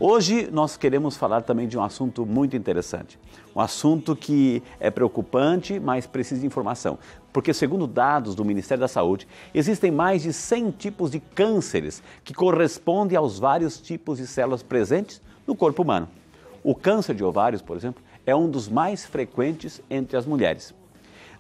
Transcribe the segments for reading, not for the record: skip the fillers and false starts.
Hoje nós queremos falar também de um assunto muito interessante, um assunto que é preocupante, mas precisa de informação, porque segundo dados do Ministério da Saúde, existem mais de 100 tipos de cânceres que correspondem aos vários tipos de células presentes no corpo humano. O câncer de ovários, por exemplo, é um dos mais frequentes entre as mulheres.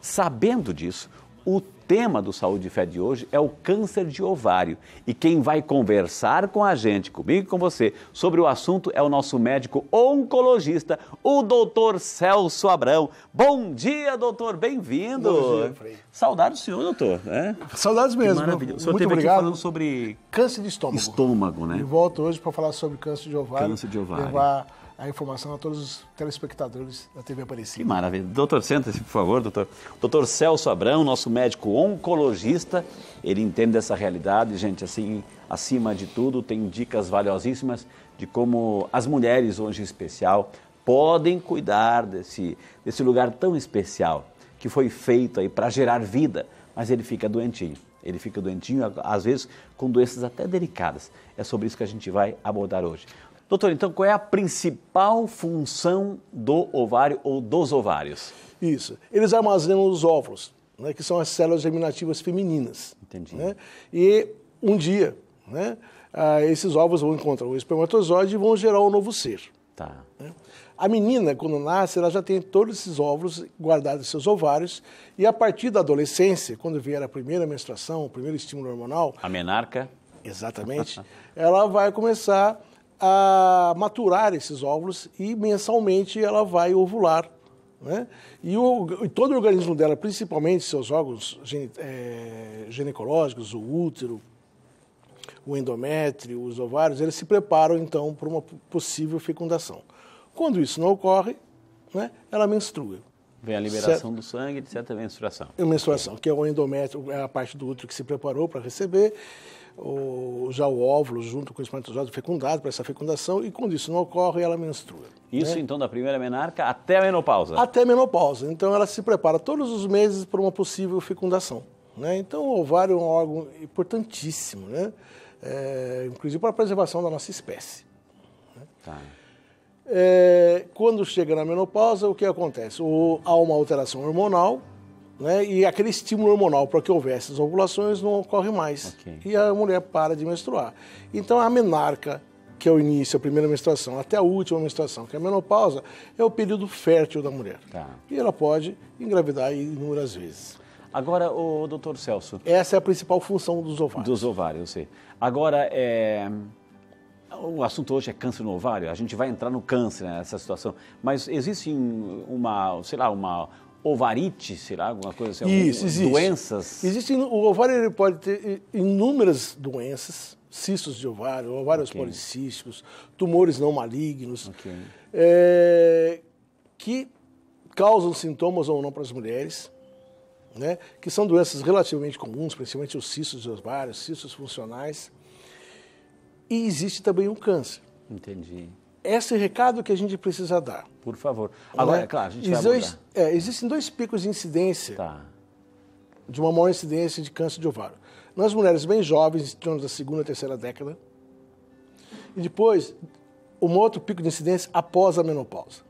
Sabendo disso, o tema do Saúde e Fé de hoje é o câncer de ovário. E quem vai conversar com a gente, comigo e com você, sobre o assunto é o nosso médico oncologista, o doutor Celso Abrão. Bom dia, doutor, bem-vindo. Bom dia, Frei. Saudade do senhor, doutor. Né? Saudades mesmo. Maravilhoso. O senhor Muito esteve obrigado. aqui falando sobre câncer de estômago. Estômago, né? E volto hoje para falar sobre câncer de ovário. Câncer de ovário. Levar a informação a todos os telespectadores da TV Aparecida. Que maravilha. Doutor, senta-se, por favor, doutor. Doutor Celso Abrão, nosso médico oncologista, ele entende dessa realidade, gente, assim, acima de tudo, tem dicas valiosíssimas de como as mulheres, hoje em especial, podem cuidar desse lugar tão especial que foi feito aí para gerar vida, mas ele fica doentinho. Ele fica doentinho, às vezes, com doenças até delicadas. É sobre isso que a gente vai abordar hoje. Doutor, então qual é a principal função do ovário ou dos ovários? Isso. Eles armazenam os óvulos, né, que são as células germinativas femininas. Entendi. Né? E um dia, né, esses óvulos vão encontrar o espermatozoide e vão gerar um novo ser. Tá. Né? A menina, quando nasce, ela já tem todos esses óvulos guardados em seus ovários e a partir da adolescência, quando vier a primeira menstruação, o primeiro estímulo hormonal... A menarca. Exatamente. Ela vai começar a maturar esses óvulos e mensalmente ela vai ovular. Né? E todo o organismo dela, principalmente seus órgãos ginecológicos, o útero, o endométrio, os ovários, eles se preparam então para uma possível fecundação. Quando isso não ocorre, né, ela menstrua. Vem a liberação do sangue, etc. A menstruação. A menstruação, que é o endométrio, é a parte do útero que se preparou para receber, já o óvulo junto com o espermatozoide fecundado para essa fecundação, e quando isso não ocorre, ela menstrua. Isso, né? então, da primeira menarca até a menopausa? Até a menopausa. Então, ela se prepara todos os meses para uma possível fecundação. Né? Então, o ovário é um órgão importantíssimo, né? Inclusive para a preservação da nossa espécie. Né? Tá. Quando chega na menopausa, o que acontece? Há uma alteração hormonal, né? E aquele estímulo hormonal para que houvesse as ovulações não ocorre mais. Okay. E a mulher para de menstruar. Então, a menarca, que é o início, a primeira menstruação, até a última menstruação, que é a menopausa, é o período fértil da mulher. Tá. E ela pode engravidar inúmeras vezes. Agora, o doutor Celso... Essa é a principal função dos ovários. Dos ovários, eu sei. Agora, o assunto hoje é câncer no ovário, a gente vai entrar no câncer nessa situação, mas existe uma ovarite, será? Alguma coisa assim? Isso, existe. Doenças? O ovário ele pode ter inúmeras doenças, cistos de ovário, ovários policísticos, tumores não malignos, que causam sintomas ou não para as mulheres, né? Que são doenças relativamente comuns, principalmente os cistos de ovário, cistos funcionais. E existe também o câncer. Entendi. Esse é o recado que a gente precisa dar. Por favor. Agora, é claro, a gente vai abordar. Existem dois picos de incidência, de uma maior incidência de câncer de ovário. Nas mulheres bem jovens, em torno da segunda e terceira década, e depois, um outro pico de incidência após a menopausa.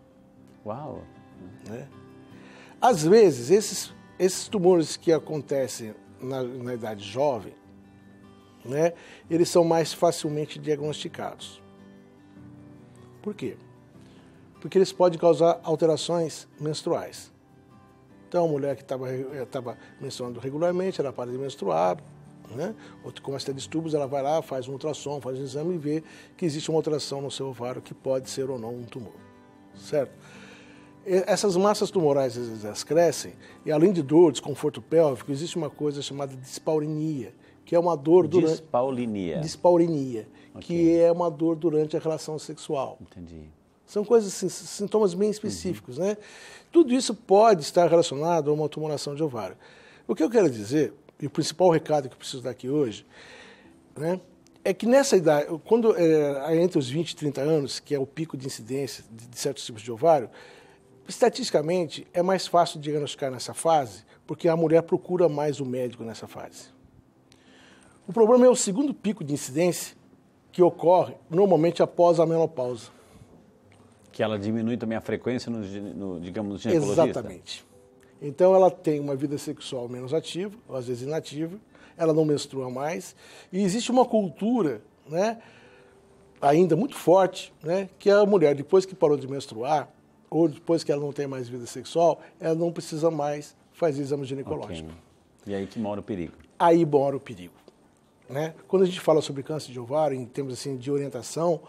Uau! Né? Às vezes, esses tumores que acontecem na idade jovem, né, eles são mais facilmente diagnosticados. Por quê? Porque eles podem causar alterações menstruais. Então, a mulher que estava menstruando regularmente, ela para de menstruar, né? Ou começa a ter distúrbios, ela vai lá, faz um ultrassom, faz um exame e vê que existe uma alteração no seu ovário que pode ser ou não um tumor. Certo? Essas massas tumorais, às vezes, elas crescem e, além de dor, desconforto pélvico, existe uma coisa chamada dispaurinia, que é uma dor durante... Dispaurinia, que é uma dor durante a relação sexual. Entendi. São coisas, sintomas bem específicos, né? Tudo isso pode estar relacionado a uma tumoração de ovário. O que eu quero dizer, e o principal recado que eu preciso dar aqui hoje, né, é que nessa idade, quando entre os 20 e 30 anos, que é o pico de incidência de certos tipos de ovário, estatisticamente é mais fácil diagnosticar nessa fase, porque a mulher procura mais o médico nessa fase. O problema é o segundo pico de incidência, que ocorre normalmente após a menopausa. Que ela diminui também a frequência digamos, no ginecologista? Exatamente. Então ela tem uma vida sexual menos ativa, ou às vezes inativa, ela não menstrua mais, e existe uma cultura, né, ainda muito forte, né, que a mulher, depois que parou de menstruar, ou depois que ela não tem mais vida sexual, ela não precisa mais fazer exame ginecológico. Okay. E aí que mora o perigo? Aí mora o perigo. Né? Quando a gente fala sobre câncer de ovário, em termos assim, de orientação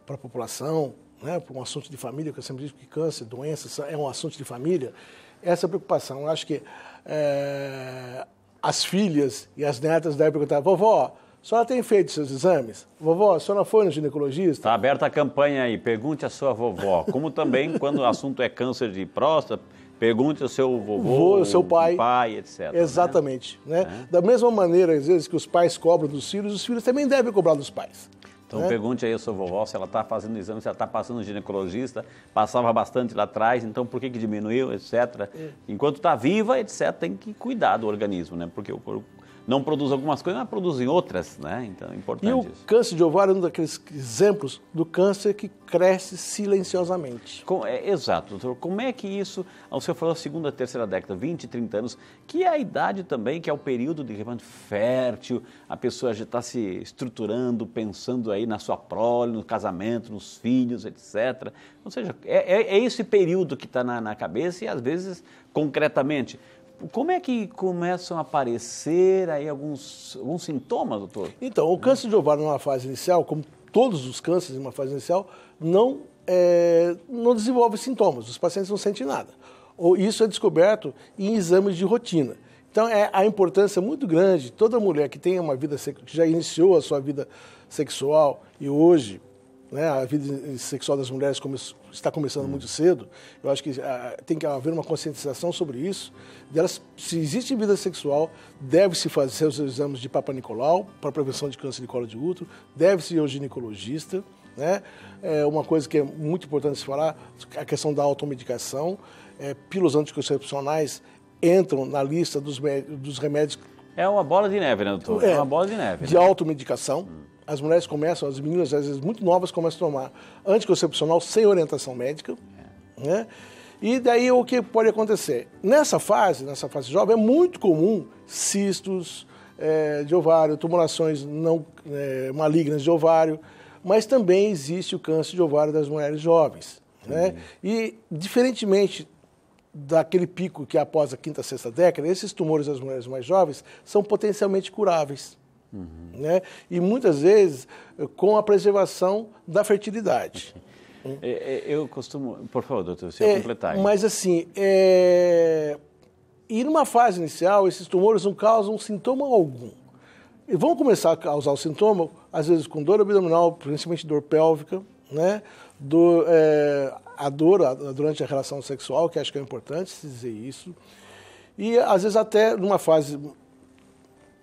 para a população, né, para um assunto de família, que eu sempre digo que câncer, doenças, é um assunto de família, essa preocupação. Eu acho que as filhas e as netas devem perguntar: vovó, a senhora tem feito seus exames? Vovó, a senhora foi no ginecologista? Está aberta a campanha aí, pergunte à sua vovó. Como também, quando o assunto é câncer de próstata, pergunte ao seu vovô, ao seu pai, etc. Exatamente. Né? Da mesma maneira, às vezes, que os pais cobram dos filhos, os filhos também devem cobrar dos pais. Então pergunte aí à sua vovó se ela está fazendo exame, se ela está passando no ginecologista, passava bastante lá atrás, então por que diminuiu, etc. Enquanto está viva, etc., tem que cuidar do organismo, né? Porque o corpo não produz algumas coisas, mas produzem outras, né? Então é importante isso. E o câncer de ovário é um daqueles exemplos do câncer que cresce silenciosamente. Exato, doutor. Como é que isso, o senhor falou segunda, terceira década, 20, 30 anos, que é a idade também, que é o período de repente fértil, a pessoa já está se estruturando, pensando aí na sua prole, no casamento, nos filhos, etc. Ou seja, é esse período que está na cabeça e às vezes, concretamente, como é que começam a aparecer aí alguns sintomas, doutor? Então, o câncer de ovário numa fase inicial, como todos os cânceres em uma fase inicial, não desenvolve sintomas, os pacientes não sentem nada. Isso é descoberto em exames de rotina. Então, a importância muito grande, toda mulher que tem uma vida que já iniciou a sua vida sexual e hoje, né, a vida sexual das mulheres está começando muito cedo. Eu acho que tem que haver uma conscientização sobre isso. Se existe vida sexual, deve-se fazer os exames de Papa Nicolau para prevenção de câncer de colo de útero, deve-se ir ao ginecologista. Né? Uma coisa que é muito importante se falar, a questão da automedicação. Pílulas anticoncepcionais entram na lista dos remédios. É uma bola de neve, né, doutor? É uma bola de neve. De automedicação. As mulheres começam, as meninas, às vezes muito novas, começam a tomar anticoncepcional sem orientação médica. Né? E daí o que pode acontecer? Nessa fase jovem, é muito comum cistos de ovário, tumulações não malignas de ovário, mas também existe o câncer de ovário das mulheres jovens. Né? E, diferentemente daquele pico que é após a quinta, sexta década, esses tumores das mulheres mais jovens são potencialmente curáveis. Né? E muitas vezes com a preservação da fertilidade. Eu costumo... Por favor, doutor, você ia completar. Mas assim, e numa fase inicial, esses tumores não causam sintoma algum. E vão começar a causar o sintoma, às vezes com dor abdominal, principalmente dor pélvica, né? A dor durante a relação sexual, que acho que é importante se dizer isso. E às vezes até numa fase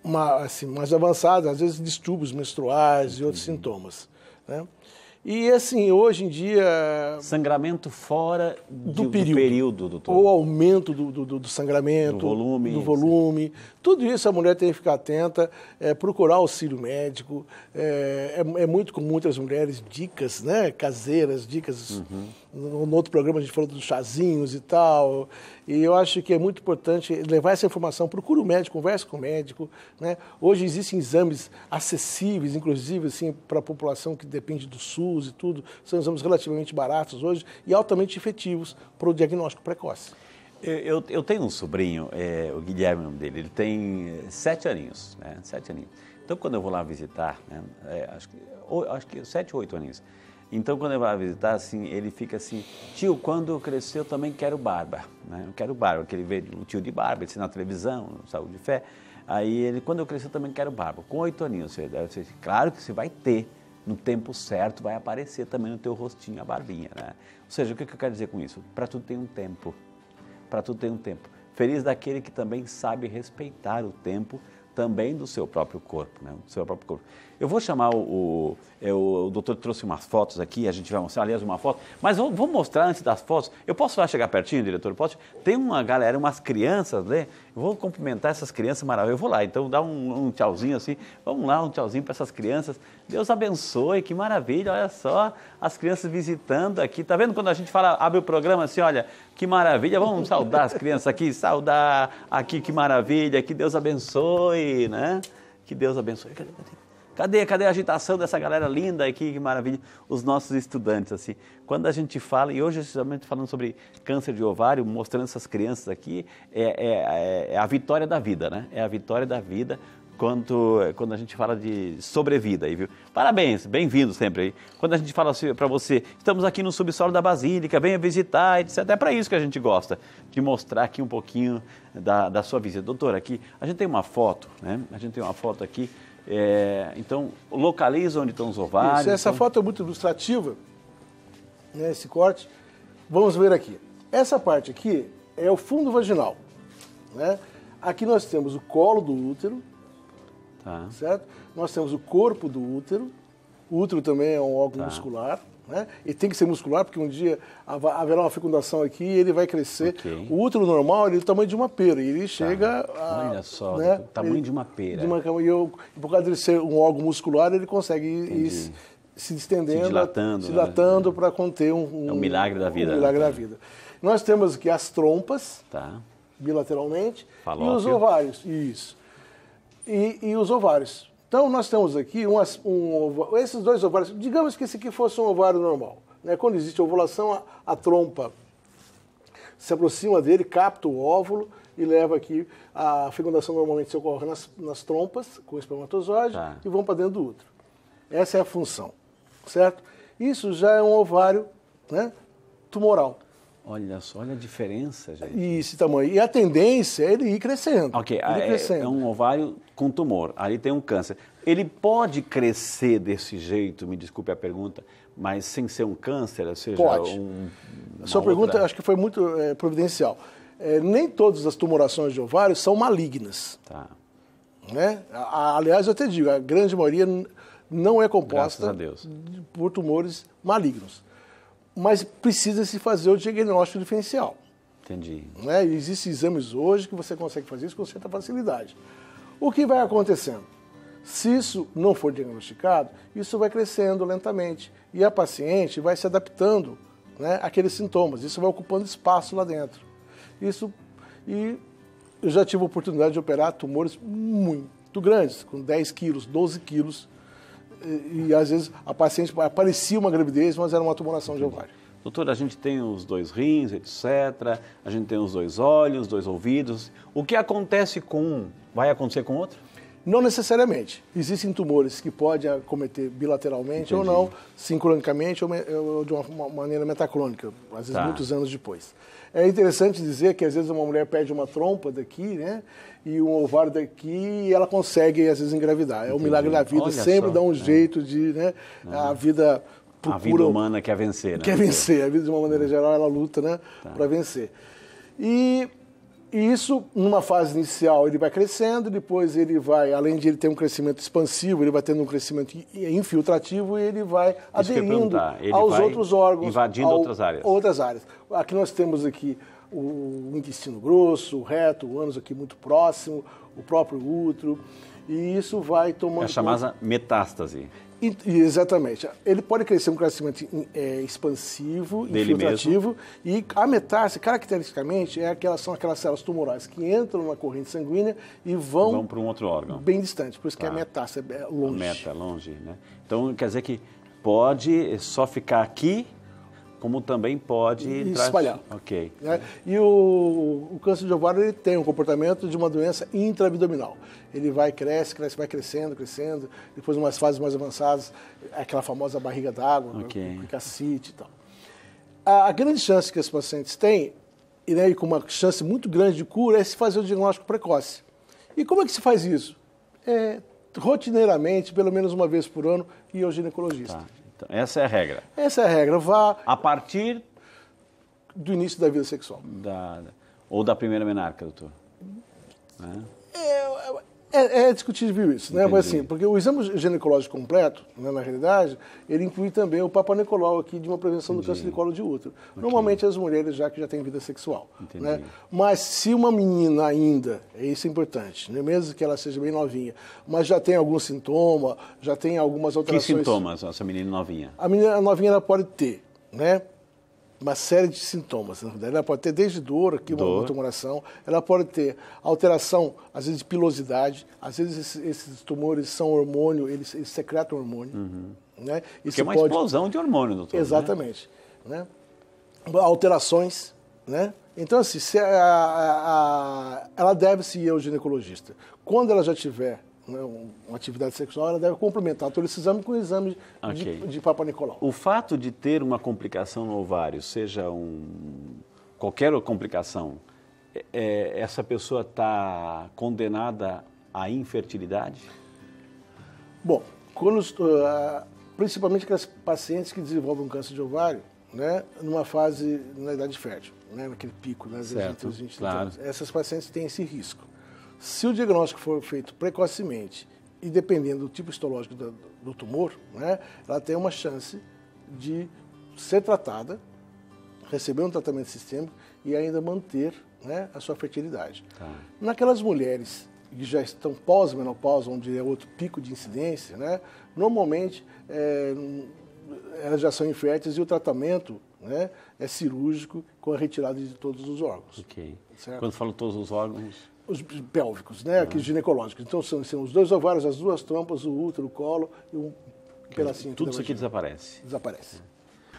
mais avançada, às vezes distúrbios menstruais e outros sintomas. Né? E assim, hoje em dia... Sangramento fora do período, doutor. Ou aumento do sangramento, do volume. Tudo isso a mulher tem que ficar atenta, procurar auxílio médico. É muito comum muitas mulheres dicas, né, caseiras, dicas. No outro programa a gente falou dos chazinhos e tal. E eu acho que é muito importante levar essa informação, procure o médico, converse com o médico. Né? Hoje existem exames acessíveis, inclusive assim, para a população que depende do SUS e tudo. São exames relativamente baratos hoje e altamente efetivos para o diagnóstico precoce. Eu tenho um sobrinho, o Guilherme, o nome dele, ele tem 7 aninhos, né? 7 aninhos. Então, quando eu vou lá visitar, né, acho que 7 ou 8 aninhos. Então, quando eu vou lá visitar, assim, ele fica assim: tio, quando eu crescer eu também quero barba. Né? Eu quero barba, porque ele vê o tio de barba, ele na televisão, no Saúde e Fé. Aí ele, quando eu crescer eu também quero barba. Com 8 aninhos, claro que você vai ter, no tempo certo vai aparecer também no teu rostinho a barbinha. Né? Ou seja, o que eu quero dizer com isso? Para tudo tem um tempo. Para tudo tem um tempo. Feliz daquele que também sabe respeitar o tempo também do seu próprio corpo, né? Do seu próprio corpo. Eu vou chamar o doutor trouxe umas fotos aqui, a gente vai mostrar, aliás, uma foto, mas vou mostrar antes das fotos. Eu posso lá chegar pertinho, diretor? Posso? Tem uma galera, umas crianças, né? Eu vou cumprimentar essas crianças maravilhosas. Eu vou lá, então dá um tchauzinho assim. Vamos lá, um tchauzinho para essas crianças. Deus abençoe, que maravilha, olha só, as crianças visitando aqui. Tá vendo quando a gente fala, abre o programa assim, olha, que maravilha, vamos saudar as crianças aqui, saudar aqui, que maravilha, que Deus abençoe, né? Que Deus abençoe. Cadê a agitação dessa galera linda aqui, que maravilha, os nossos estudantes, assim. Quando a gente fala, e hoje justamente falando sobre câncer de ovário, mostrando essas crianças aqui, é a vitória da vida, né? É a vitória da vida quando a gente fala de sobrevida aí, viu? Parabéns, bem-vindo sempre aí. Quando a gente fala assim para você, estamos aqui no subsolo da Basílica, venha visitar, etc. É para isso que a gente gosta, de mostrar aqui um pouquinho da sua visita. Doutora, aqui, a gente tem uma foto, né? A gente tem uma foto aqui. Então, localiza onde estão os ovários. Isso, essa foto é muito ilustrativa, né, esse corte. Vamos ver aqui. Essa parte aqui é o fundo vaginal, né? Aqui nós temos o colo do útero, tá, certo? Nós temos o corpo do útero. O útero também é um órgão muscular, né? E tem que ser muscular, porque um dia haverá uma fecundação aqui e ele vai crescer. Okay. O útero normal ele é do tamanho de uma pera, e ele chega a... Olha só, né, o tamanho de uma pera. E por causa de ser um órgão muscular, ele consegue ir se estendendo, se dilatando, né, para conter um... É um milagre da vida. Um milagre da vida. Nós temos aqui as trompas, tá, bilateralmente, falópio, e os ovários. Isso. E os ovários. Então, nós temos aqui esses dois ovários. Digamos que esse aqui fosse um ovário normal, né? Quando existe ovulação, a trompa se aproxima dele, capta o óvulo e leva aqui. A fecundação normalmente se ocorre nas trompas, com o espermatozoide, tá, e vão para dentro do útero. Essa é a função, certo? Isso já é um ovário, né, tumoral. Olha só, olha a diferença, gente. E esse tamanho. E a tendência é ele ir crescendo. Ok, crescendo. É um ovário com tumor, ali tem um câncer. Ele pode crescer desse jeito, me desculpe a pergunta, mas sem ser um câncer, ou seja... Pode. A sua pergunta, acho que foi muito providencial. Nem todas as tumorações de ovário são malignas. Tá. Né? Aliás, eu te digo, a grande maioria não é composta por tumores malignos. Mas precisa-se fazer o diagnóstico diferencial. Entendi. Né? Existem exames hoje que você consegue fazer isso com certa facilidade. O que vai acontecendo? Se isso não for diagnosticado, isso vai crescendo lentamente. E a paciente vai se adaptando, né, àqueles sintomas. Isso vai ocupando espaço lá dentro. E eu já tive a oportunidade de operar tumores muito grandes, com 10 quilos, 12 quilos. E às vezes a paciente parecia uma gravidez, mas era uma tumoração de ovário. Doutor, a gente tem os 2 rins, etc. A gente tem os 2 olhos, 2 ouvidos. O que acontece com um, vai acontecer com o outro? Não necessariamente. Existem tumores que podem acometer bilateralmente, entendi, ou não, sincronicamente ou de uma maneira metacrônica, às vezes muitos anos depois. É interessante dizer que às vezes uma mulher perde uma trompa daqui, né, e um ovário daqui, e ela consegue às vezes engravidar. É um milagre da vida. Olha sempre só, dá um jeito de, né, a vida procura... A vida humana quer vencer, né? Quer vencer. A vida de uma maneira geral, ela luta, né, para vencer. E isso, numa fase inicial, ele vai crescendo, depois ele vai, além de ele ter um crescimento expansivo, ele vai tendo um crescimento infiltrativo e ele vai aderindo aos outros órgãos. Invadindo outras áreas. Outras áreas. Aqui nós temos aqui o intestino grosso, o reto, o ânus aqui muito próximo, o próprio útero, e isso vai tomando... É a chamada metástase. Exatamente. Ele pode crescer um crescimento expansivo, infiltrativo, e a metástase, caracteristicamente, são aquelas células tumorais que entram na corrente sanguínea e vão para um outro órgão. Bem distante, por isso que a metástase é longe. Meta, longe, né? Então, quer dizer que pode só ficar aqui, como também pode... espalhar. Ok. Né? E o câncer de ovário ele tem um comportamento de uma doença intraabdominal. Ele vai crescendo, depois umas fases mais avançadas, aquela famosa barriga d'água, cacite e tal. A grande chance que os pacientes têm, e com uma chance muito grande de cura, é se fazer o diagnóstico precoce. E como é que se faz isso? Rotineiramente, pelo menos uma vez por ano, ir ao ginecologista. Tá. Então, essa é a regra. Essa é a regra. Vá a partir do início da vida sexual. Ou da primeira menarca, doutor? É discutível isso, né? Mas assim, porque o exame ginecológico completo, né, na realidade, ele inclui também o Papa Nicolau aqui de uma prevenção do câncer de colo de útero. Normalmente as mulheres já têm vida sexual, né? Mas se uma menina ainda, isso é importante, né? Mesmo que ela seja bem novinha, mas já tem algum sintoma, já tem algumas alterações... Que sintomas essa menina novinha? A menina novinha ela pode ter, né, uma série de sintomas. Ela pode ter desde dor, aqui uma tumoração, ela pode ter alteração, às vezes, de pilosidade, às vezes esses tumores são hormônio, eles secretam hormônio. Né? Isso é uma explosão de hormônio, doutor. Exatamente. Né? Alterações, né? Então, assim, ela deve se ir ao ginecologista. Quando ela já tiver, né, uma atividade sexual, ela deve complementar todo esse exame com o exame de Papa Nicolau. O fato de ter uma complicação no ovário, seja qualquer complicação, essa pessoa está condenada à infertilidade? Bom, principalmente aquelas pacientes que desenvolvem um câncer de ovário, né, numa fase, na idade fértil, né, naquele pico, né, certo, os 20 claro. anos. Essas pacientes têm esse risco. Se o diagnóstico for feito precocemente e dependendo do tipo histológico do tumor, né, ela tem uma chance de ser tratada, receber um tratamento sistêmico e ainda manter, né, a sua fertilidade. Tá. Naquelas mulheres que já estão pós-menopausa, onde é outro pico de incidência, né, normalmente elas já são inférteis e o tratamento, né, é cirúrgico com a retirada de todos os órgãos. Ok. Certo? Quando falo todos os órgãos... Os pélvicos, né, aqui ginecológicos. Então são os dois ovários, as duas trompas, o útero, o colo e um pedacinho. Tudo isso aqui desaparece? Desaparece.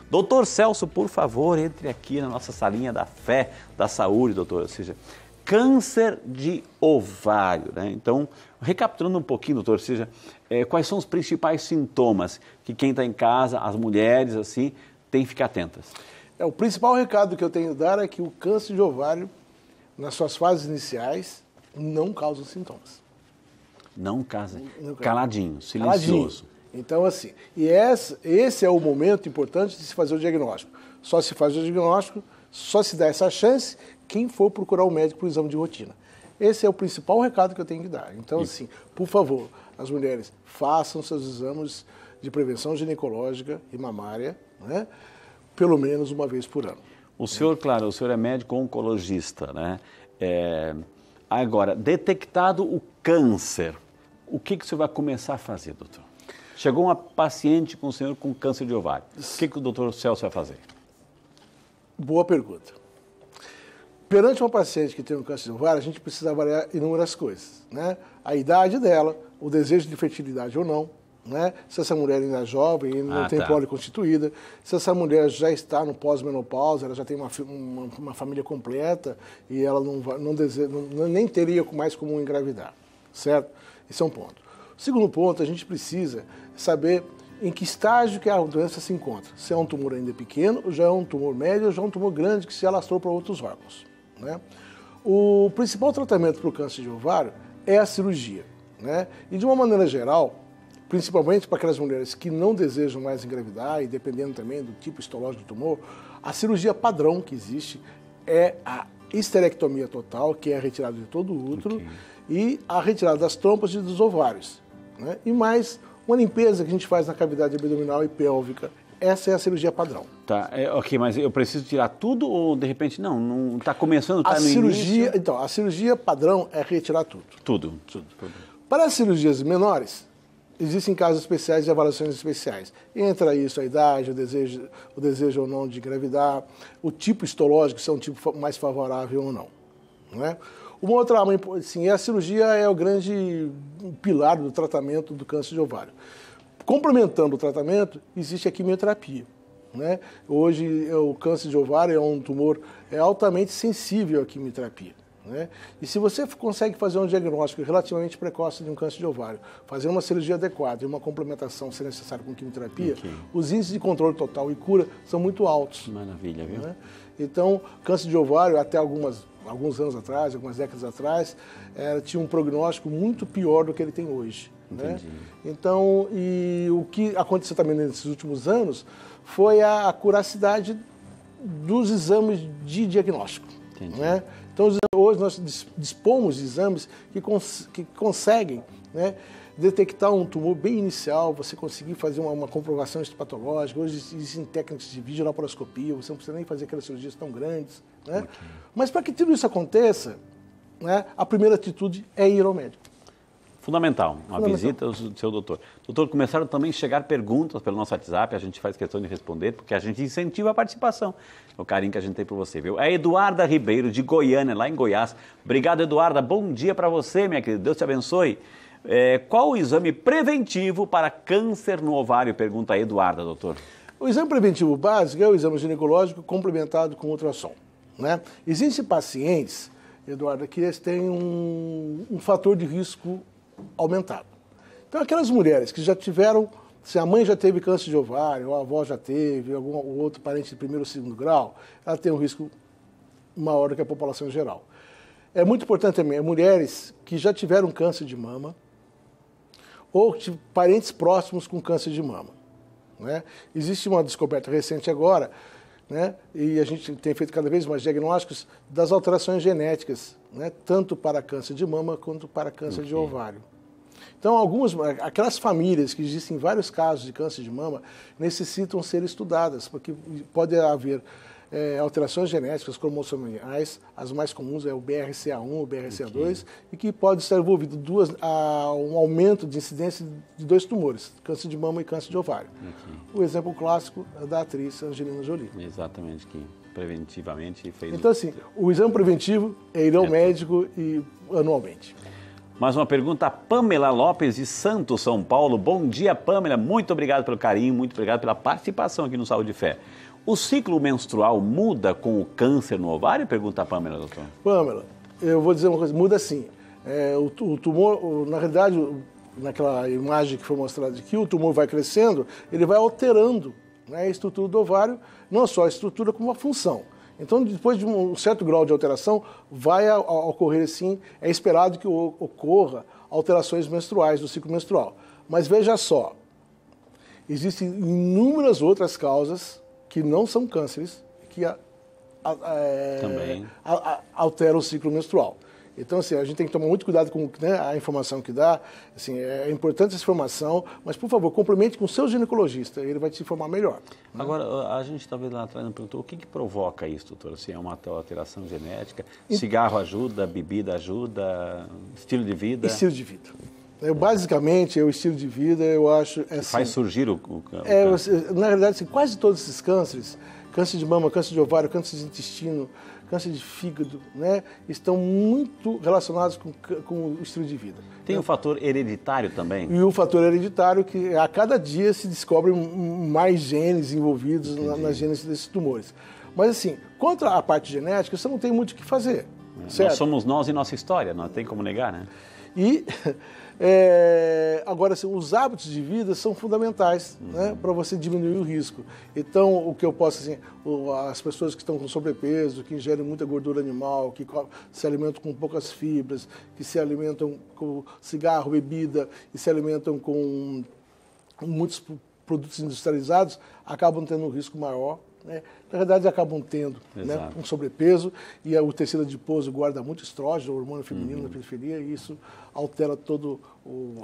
Doutor Celso, por favor, entre aqui na nossa salinha da fé, da saúde, doutor. Ou seja, câncer de ovário, né? Então, recapitulando um pouquinho, doutor, ou seja, quais são os principais sintomas que quem está em casa, as mulheres, assim, tem que ficar atentas? O principal recado que eu tenho a dar é que o câncer de ovário, nas suas fases iniciais, não causa sintomas. Não causa. Caladinho, silencioso. Caladinho. Então, assim, esse é o momento importante de se fazer o diagnóstico. Só se faz o diagnóstico, só se dá essa chance quem for procurar o médico para o exame de rotina. Esse é o principal recado que eu tenho que dar. Então, assim, por favor, as mulheres façam seus exames de prevenção ginecológica e mamária, né, pelo menos uma vez por ano. O senhor, claro, o senhor é médico oncologista, né? Agora, detectado o câncer, o que o senhor vai começar a fazer, doutor? Chegou uma paciente com o senhor com câncer de ovário. O que o doutor Celso vai fazer? Boa pergunta. Perante uma paciente que tem um câncer de ovário, a gente precisa avaliar inúmeras coisas, né? A idade dela, o desejo de fertilidade ou não, né? Se essa mulher ainda é jovem, ainda não tem prole constituída, se essa mulher já está no pós-menopausa, ela já tem uma família completa e ela nem teria mais como engravidar, certo? Esse é um ponto. O segundo ponto, a gente precisa saber em que estágio que a doença se encontra. Se é um tumor ainda pequeno, ou já é um tumor médio, ou já é um tumor grande que se alastrou para outros órgãos, né? O principal tratamento para o câncer de ovário é a cirurgia, né? E de uma maneira geral, principalmente para aquelas mulheres que não desejam mais engravidar e dependendo também do tipo histológico do tumor, a cirurgia padrão que existe é a histerectomia total, que é a retirada de todo o útero, e a retirada das trompas e dos ovários, né? E mais uma limpeza que a gente faz na cavidade abdominal e pélvica. Essa é a cirurgia padrão. Tá, ok, mas eu preciso tirar tudo ou de repente não está começando, está no início? Então, a cirurgia padrão é retirar tudo. Tudo. Para as cirurgias menores, existem casos especiais e avaliações especiais. Entra isso a idade, o desejo ou não de engravidar, o tipo histológico, se é um tipo mais favorável ou não, né? Uma outra arma, assim, a cirurgia é o grande pilar do tratamento do câncer de ovário. Complementando o tratamento, existe a quimioterapia, né? Hoje, o câncer de ovário é um tumor altamente sensível à quimioterapia, né? E se você consegue fazer um diagnóstico relativamente precoce de um câncer de ovário, fazer uma cirurgia adequada e uma complementação, se necessário, com quimioterapia, os índices de controle total e cura são muito altos. Maravilha, viu? Né? Então, câncer de ovário, até alguns anos atrás, algumas décadas atrás, tinha um prognóstico muito pior do que ele tem hoje. Né? Então, e o que aconteceu também nesses últimos anos foi a curacidade dos exames de diagnóstico. Né? Então, hoje nós dispomos de exames que conseguem, né, detectar um tumor bem inicial, você conseguir fazer uma comprovação histopatológica. Hoje existem técnicas de videolaparoscopia, você não precisa nem fazer aquelas cirurgias tão grandes, né? Okay. Mas para que tudo isso aconteça, né, a primeira atitude é ir ao médico. Fundamental, uma visita do seu doutor. Doutor, começaram também a chegar perguntas pelo nosso WhatsApp, a gente faz questão de responder, porque a gente incentiva a participação. É o carinho que a gente tem por você, viu? É a Eduarda Ribeiro, de Goiânia, lá em Goiás. Obrigado, Eduarda. Bom dia para você, minha querida. Deus te abençoe. Qual o exame preventivo para câncer no ovário? Pergunta a Eduarda, doutor. O exame preventivo básico é o exame ginecológico complementado com ultrassom, né? Existem pacientes, Eduarda, que eles têm um fator de risco aumentado. Então, aquelas mulheres que já tiveram, se a mãe já teve câncer de ovário, ou a avó já teve, algum outro parente de primeiro ou segundo grau, ela tem um risco maior do que a população em geral. É muito importante também, mulheres que já tiveram câncer de mama, ou parentes próximos com câncer de mama, né? Existe uma descoberta recente agora, né? E a gente tem feito cada vez mais diagnósticos das alterações genéticas, né? Tanto para câncer de mama quanto para câncer de ovário. Então, aquelas famílias que existem vários casos de câncer de mama necessitam ser estudadas, porque pode haver alterações genéticas cromossomiais, as mais comuns é o BRCA1, o BRCA2, e que pode estar envolvido um aumento de incidência de 2 tumores, câncer de mama e câncer de ovário. O exemplo clássico é da atriz Angelina Jolie. Exatamente, que preventivamente fez... Então, assim, o exame preventivo é ir ao médico e anualmente. Mais uma pergunta, a Pamela Lopes de Santos, São Paulo. Bom dia, Pamela. Muito obrigado pelo carinho, muito obrigado pela participação aqui no Saúde e Fé. O ciclo menstrual muda com o câncer no ovário? Pergunta a Pamela, doutor. Pamela, eu vou dizer uma coisa, muda sim. O tumor, na realidade, naquela imagem que foi mostrada aqui, o tumor vai crescendo, ele vai alterando, né, a estrutura do ovário, não só a estrutura como a função. Então, depois de um certo grau de alteração, vai ocorrer, sim, é esperado que ocorra alterações menstruais do ciclo menstrual. Mas veja só, existem inúmeras outras causas que não são cânceres, que alteram o ciclo menstrual. Então, assim, a gente tem que tomar muito cuidado com, né, a informação que dá. Assim, é importante essa informação, mas, por favor, complemente com o seu ginecologista, ele vai te informar melhor. Agora, a gente talvez lá atrás não perguntou, o que provoca isso, doutor? Assim, é uma alteração genética? Cigarro ajuda, bebida ajuda, estilo de vida? Estilo de vida. Basicamente, o estilo de vida, eu acho... Assim, faz surgir o câncer. Na realidade, assim, quase todos esses cânceres, câncer de mama, câncer de ovário, câncer de intestino, câncer de fígado, né, estão muito relacionados com o estilo de vida. Tem um fator hereditário também? E o fator hereditário, que a cada dia se descobrem mais genes envolvidos na gênese desses tumores. Mas, assim, quanto à parte genética, você não tem muito o que fazer. Certo? Nós somos nós e nossa história, não tem como negar, né? E, agora, assim, os hábitos de vida são fundamentais, né, para você diminuir o risco. Então, o que eu posso, assim, as pessoas que estão com sobrepeso, que ingerem muita gordura animal, que se alimentam com poucas fibras, que se alimentam com cigarro, bebida, e se alimentam com muitos produtos industrializados, acabam tendo um risco maior, né? Na verdade, acabam tendo, né, um sobrepeso, e o tecido adiposo guarda muito estrógeno, o hormônio feminino na periferia, e isso altera todo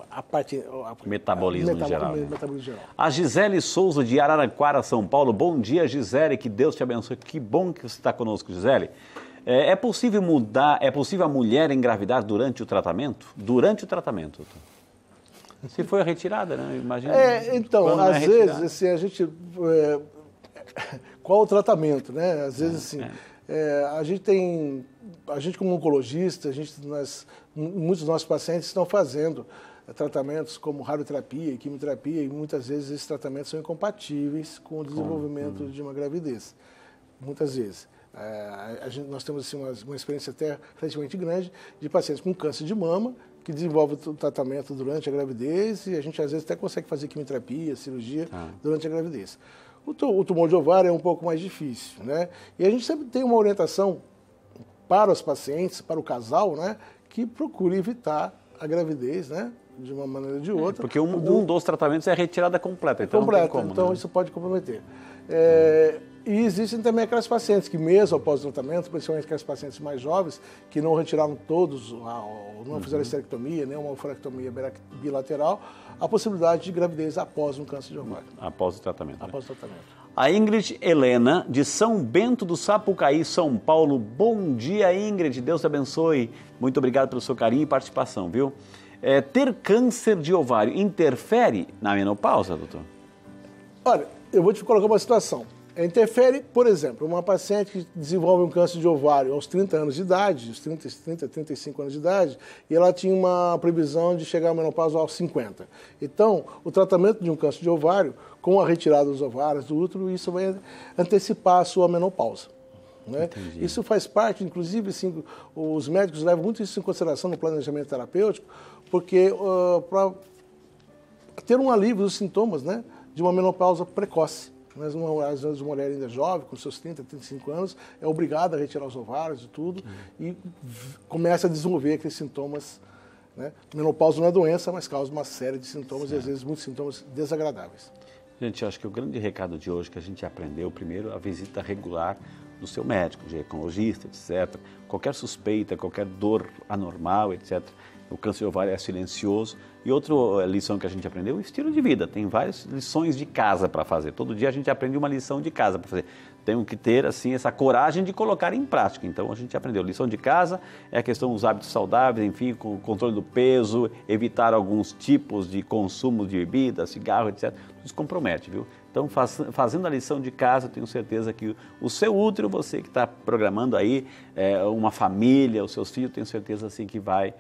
a parte... Metabolismo em geral. A Gisele Souza, de Araraquara, São Paulo. Bom dia, Gisele, que Deus te abençoe. Que bom que você está conosco, Gisele. É possível a mulher engravidar durante o tratamento? Durante o tratamento, doutor. Se foi a retirada, né? Imagina. Então, às vezes, assim, a gente... Qual o tratamento, né? Às vezes, assim, a gente como oncologista, muitos dos nossos pacientes estão fazendo tratamentos como radioterapia e quimioterapia, e muitas vezes esses tratamentos são incompatíveis com o desenvolvimento de uma gravidez. Muitas vezes. Nós temos, assim, uma experiência até relativamente grande de pacientes com câncer de mama que desenvolvem o tratamento durante a gravidez, e a gente às vezes até consegue fazer quimioterapia, cirurgia durante a gravidez. O tumor de ovário é um pouco mais difícil, né? E a gente sempre tem uma orientação para os pacientes, para o casal, né, que procure evitar a gravidez, né, de uma maneira ou de outra. Porque um dos tratamentos é a retirada completa, então não tem como, então né? Isso pode comprometer. E existem também aquelas pacientes que mesmo após o tratamento, principalmente aquelas pacientes mais jovens, que não retiraram todos, não fizeram esterectomia, nem uma ovarectomia bilateral, a possibilidade de gravidez após um câncer de ovário. Após o tratamento. Após o tratamento. A Ingrid Helena, de São Bento do Sapucaí, São Paulo. Bom dia, Ingrid. Deus te abençoe. Muito obrigado pelo seu carinho e participação, viu? Ter câncer de ovário interfere na menopausa, doutor? Olha, eu vou te colocar uma situação. Interfere, por exemplo, uma paciente que desenvolve um câncer de ovário aos 30 anos de idade, aos 35 anos de idade, e ela tinha uma previsão de chegar à menopausa aos 50. Então, o tratamento de um câncer de ovário, com a retirada dos ovários, do útero, isso vai antecipar a sua menopausa. Né? Isso faz parte, inclusive, assim, os médicos levam muito isso em consideração no planejamento terapêutico, porque para ter um alívio dos sintomas, né, de uma menopausa precoce. Mas às vezes uma mulher ainda jovem, com seus 30, 35 anos, é obrigada a retirar os ovários e tudo, e começa a desenvolver aqueles sintomas. Né? Menopausa não é doença, mas causa uma série de sintomas, e às vezes muitos sintomas desagradáveis. Gente, eu acho que o grande recado de hoje que a gente aprendeu, primeiro, a visita regular do seu médico, ginecologista, etc. Qualquer suspeita, qualquer dor anormal, etc. O câncer de ovário é silencioso. E outra lição que a gente aprendeu, o estilo de vida. Tem várias lições de casa para fazer. Todo dia a gente aprende uma lição de casa para fazer. Temos que ter, assim, essa coragem de colocar em prática. Então, a gente aprendeu. Lição de casa é a questão dos hábitos saudáveis, enfim, com o controle do peso, evitar alguns tipos de consumo de bebida, cigarro, etc. Isso compromete, viu? Então, fazendo a lição de casa, eu tenho certeza que o seu útero, você que está programando aí uma família, os seus filhos, tenho certeza assim, que vai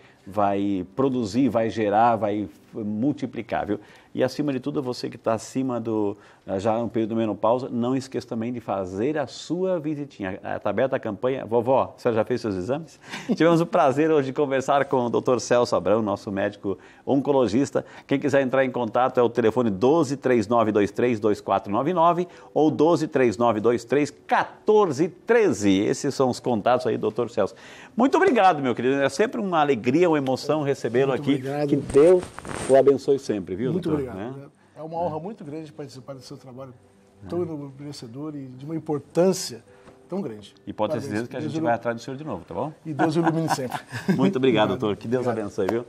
produzir, vai gerar, vai multiplicar, viu? E acima de tudo, você que está acima já no período de menopausa, não esqueça também de fazer a sua visitinha. Está aberta a campanha. Vovó, você já fez seus exames? Tivemos o prazer hoje de conversar com o Dr. Celso Abrão, nosso médico oncologista. Quem quiser entrar em contato é o telefone 12-3923-2499 ou 12-3923-1413. Esses são os contatos aí do Dr. Celso. Muito obrigado, meu querido. É sempre uma alegria, uma emoção recebê-lo aqui. Obrigado. Que Deus o abençoe sempre, viu, Muito doutor? obrigado. Né? É uma honra muito grande participar do seu trabalho tão enobrecedor e de uma importância tão grande. E pode ter certeza que a gente vai atrás do senhor de novo, tá bom? E Deus o ilumine sempre. Muito obrigado, doutor. Que Deus abençoe, viu?